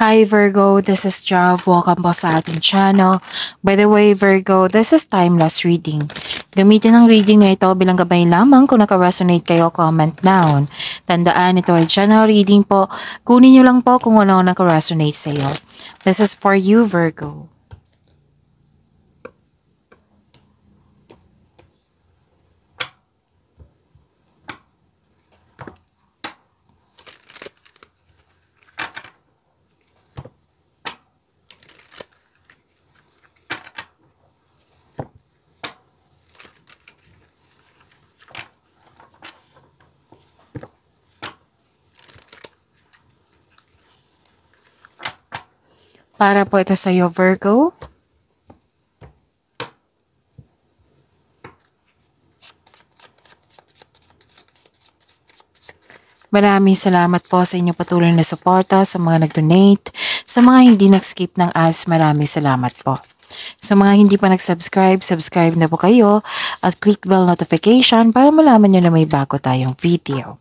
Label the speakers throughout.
Speaker 1: Hi Virgo, this is Jav. Welcome po sa ating channel. By the way Virgo, this is timeless reading. Gamitin ang reading na ito bilang gabay lamang kung naka-resonate kayo, comment down. Tandaan, ito ay general reading po. Kunin nyo lang po kung ano naka-resonate sa iyo. This is for you Virgo. Para po ito sa iyo Virgo. Maraming salamat po sa inyong patuloy na suporta, sa mga nag-donate, sa mga hindi nag-skip ng ads, maraming salamat po. Sa mga hindi pa nag-subscribe, subscribe na po kayo at click bell notification para malaman nyo na may bago tayong video.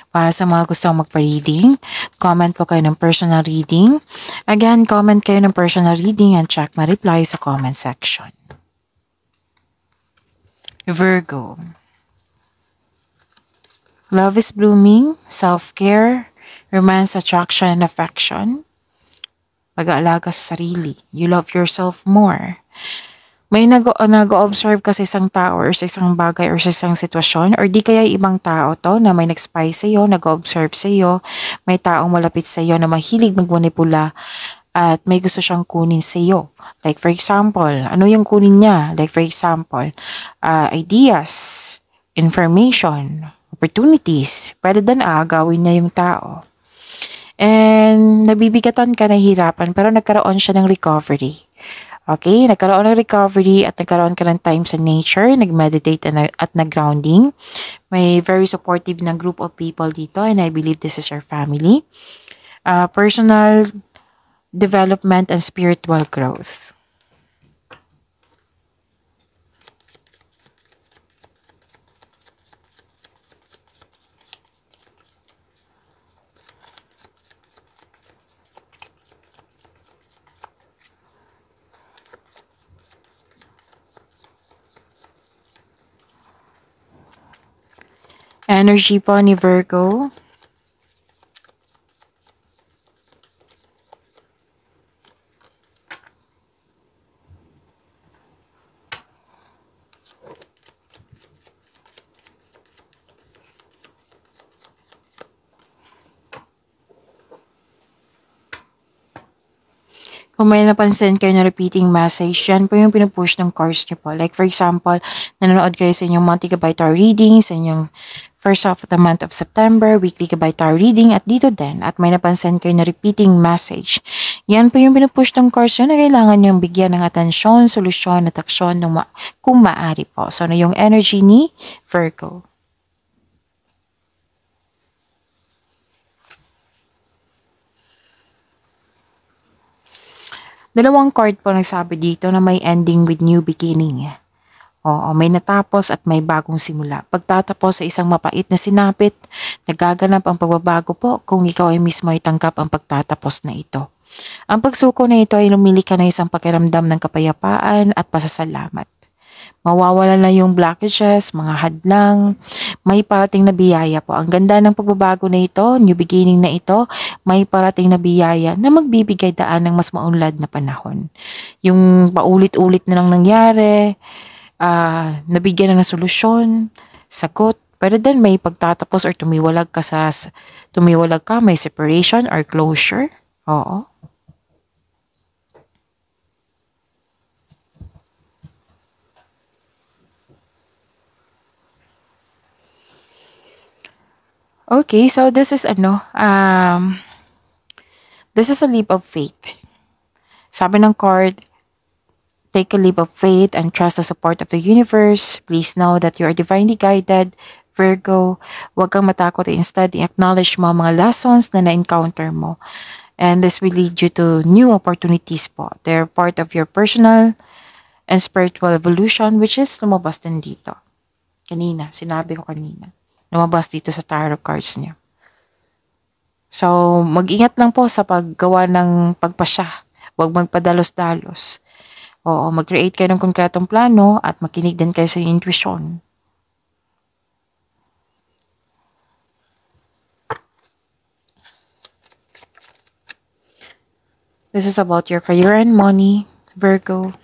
Speaker 1: Para sa mga gustong magpa-reading, comment po kayo ng personal reading. Again, comment kayo ng personal reading and check my reply sa comment section. Virgo. Love is blooming, self-care, romance, attraction, and affection. Pag-aalaga sa sarili. You love yourself more. May nag-observe ka sa isang tao or sa isang bagay or sa isang sitwasyon or di kaya ibang tao to na may nag-spy sa iyo, nag-observe sa iyo, may taong malapit sa iyo na mahilig magmanipula at may gusto siyang kunin sa iyo. Like for example, ano yung kunin niya? Like for example, ideas, information, opportunities. Pwede din agawin niya yung tao. And nabibigatan ka, nahihirapan, pero nagkaroon siya ng recovery. Okay, nagkaroon ng recovery at nagkaroon ka ng time sa nature, nag-meditate at nag-grounding. May very supportive na group of people dito and I believe this is your family. Personal development and spiritual growth. Energy po ni Virgo. Kung may napansin kayo na repeating message, yan po yung pinupush ng cards niyo po. Like for example, nanonood kayo sa inyong monthly gabay tarot reading, sa inyong first half of the month of September, weekly gabay tarot reading, at dito din. At may napansin kayo na repeating message. Yan po yung pinupush ng cards nyo na kailangan nyo bigyan ng atensyon, solusyon, at aksyon kung maaari po. So, na yung energy ni Virgo. Dalawang card po nagsabi dito na may ending with new beginning. Oo, may natapos at may bagong simula. Pagtatapos sa isang mapait na sinapit, nagaganap ang pagbabago po kung ikaw ay mismo ay tanggap ang pagtatapos na ito. Ang pagsuko na ito ay lumili ka na isang pakiramdam ng kapayapaan at pasasalamat. Mawawala na yung blockages, mga hadlang, may parating na biyaya po. Ang ganda ng pagbabago na ito, new beginning na ito, may parating na biyaya na magbibigay daan ng mas maunlad na panahon. Yung paulit-ulit na lang nangyari, nabigyan na ng solusyon, sagot, pero din may pagtatapos or tumiwalag ka, may separation or closure. Oo. Okay, so this is this is a leap of faith. Sabi ng card, take a leap of faith and trust the support of the universe. Please know that you are divinely guided, Virgo. Huwag kang matakot. Instead, i-acknowledge mo ang mga lessons na na-encounter mo. And this will lead you to new opportunities po. They're part of your personal and spiritual evolution, which is lumabas din dito. Sinabi ko kanina. Lumabas dito sa tarot cards niya. So, mag-ingat lang po sa paggawa ng pagpasya. Huwag magpadalos-dalos. Oo, mag-create kayo ng konkretong plano at makinig din kayo sa intuition. This is about your career and money, Virgo.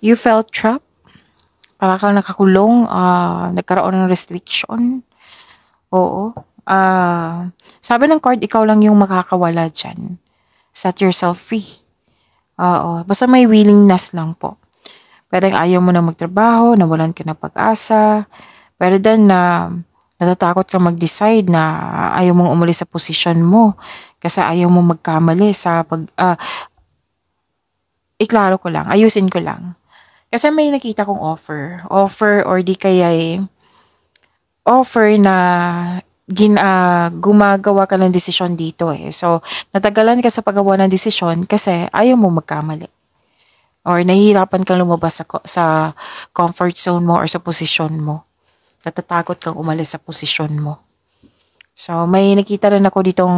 Speaker 1: You felt trapped? Para kang nakakulong, nagkaroon ng restriction. Oo. Sabi ng card, ikaw lang yung makakawala dyan. Set yourself free. Oo. Basta may willingness lang po. Pwedeng ayaw mo na magtrabaho, nawalan ka ng pag-asa. Pero then, natatakot ka mag-decide na ayaw mong umalis sa posisyon mo. Kasi ayaw mo magkamali sa iklaro ko lang, ayusin ko lang. Kasi may nakita kong offer or di kaya offer na gumagawa ka ng desisyon dito eh. So, natagalan ka sa paggawa ng desisyon kasi ayaw mo magkamali. Or nahihirapan kang lumabas sa comfort zone mo or sa posisyon mo. Natatakot kang umalis sa posisyon mo. So, may nakita rin ako ditong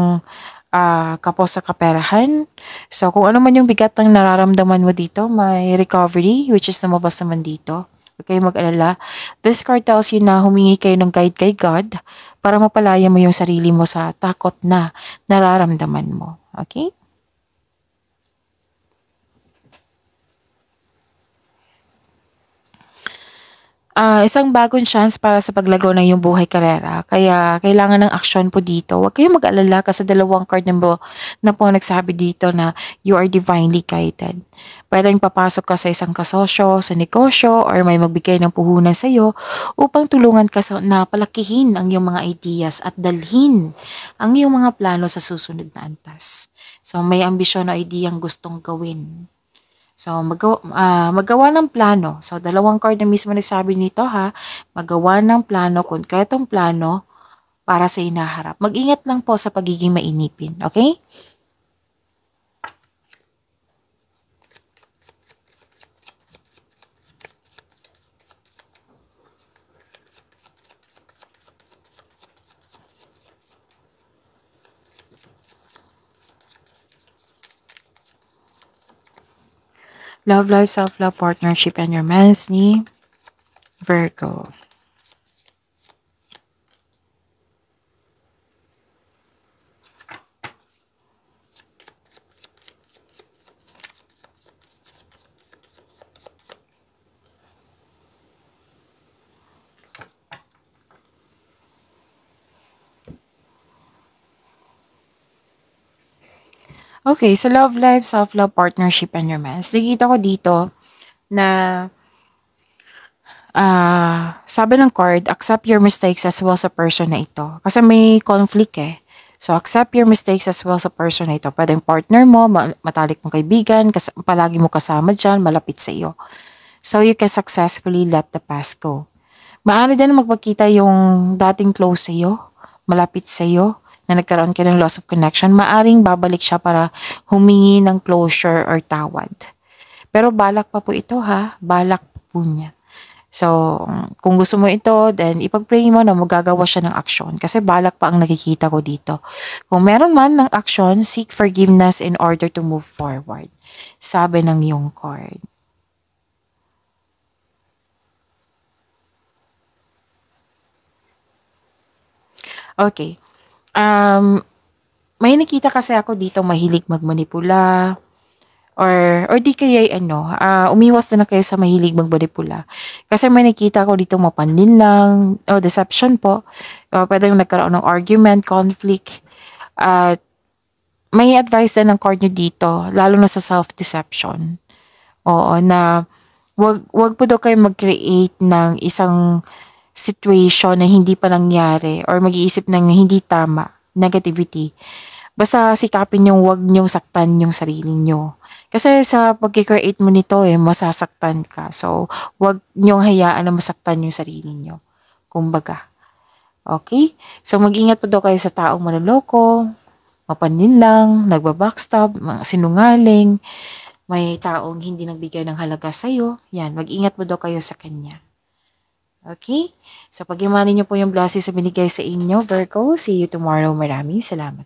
Speaker 1: kapos sa kaperahan. So, kung ano man yung bigat ng nararamdaman mo dito, may recovery, which is lumabas naman dito. Huwag kayong mag-alala. This card tells you na humingi kayo ng guide kay God para mapalaya mo yung sarili mo sa takot na nararamdaman mo. Okay? Isang bagong chance para sa paglago ng iyong buhay karera. Kaya kailangan ng aksyon po dito. Huwag kayong mag-alala kasi dalawang card na po nagsabi dito na you are divinely guided. Pwedeng papasok ka sa isang kasosyo, sa negosyo, or may magbigay ng puhunan sa iyo upang tulungan ka na palakihin ang iyong mga ideas at dalhin ang iyong mga plano sa susunod na antas. So may ambisyon o ideyang gustong gawin. So, magawa ng plano. So, dalawang card na mismo nagsabi nito ha. Magawa ng plano, konkretong plano para sa inaharap. Mag-ingat lang po sa pagiging mainipin. Okay? Love life, self-love, partnership, and romance ni Virgo. Okay, so love life, self-love, partnership, and romance. Nakita ko dito na sabi ng card, accept your mistakes as well sa person na ito. Kasi may conflict eh. So, accept your mistakes as well sa person na ito. Pwedeng partner mo, matalik mong kaibigan, palagi mo kasama dyan, malapit sa iyo. So, you can successfully let the past go. Maaari din magpakita yung dating close sa iyo, malapit sa iyo, na nagkaroon ka ng loss of connection, maaring babalik siya para humingi ng closure or tawad. Pero balak pa po ito ha, balak po niya. So, kung gusto mo ito, then ipag-pray mo na magagawa siya ng aksyon. Kasi balak pa ang nakikita ko dito. Kung meron man ng aksyon, seek forgiveness in order to move forward. Sabi ng iyong card. Okay. May nakita kasi ako dito mahilig magmanipula or di kaya umiwas na kayo sa mahilig magmanipula. Kasi may nakita ko dito mapanlin lang o deception po. Pwede yung nagkaroon ng argument, conflict. At may advice din ng card nyo dito, lalo na sa self-deception. Oo, na wag po daw kayo mag-create ng isang situation na hindi pa nangyari or mag-iisip ng hindi tama, negativity. Basta sikapin yung wag nyong saktan yung sarili nyo. Kasi sa pag-create mo nito masasaktan ka. So, wag nyong hayaan na masaktan yung sarili nyo. Kumbaga. Okay? So, mag-ingat po daw kayo sa taong manloloko, mapanin lang, nagbabackstab, mga sinungaling. may taong hindi nagbigay ng halaga sa'yo, yan, mag-ingat mo daw kayo sa kanya. Okay? So, pag-imanin niyo po yung blessings na binigay sa inyo, Virgo. See you tomorrow. Maraming salamat.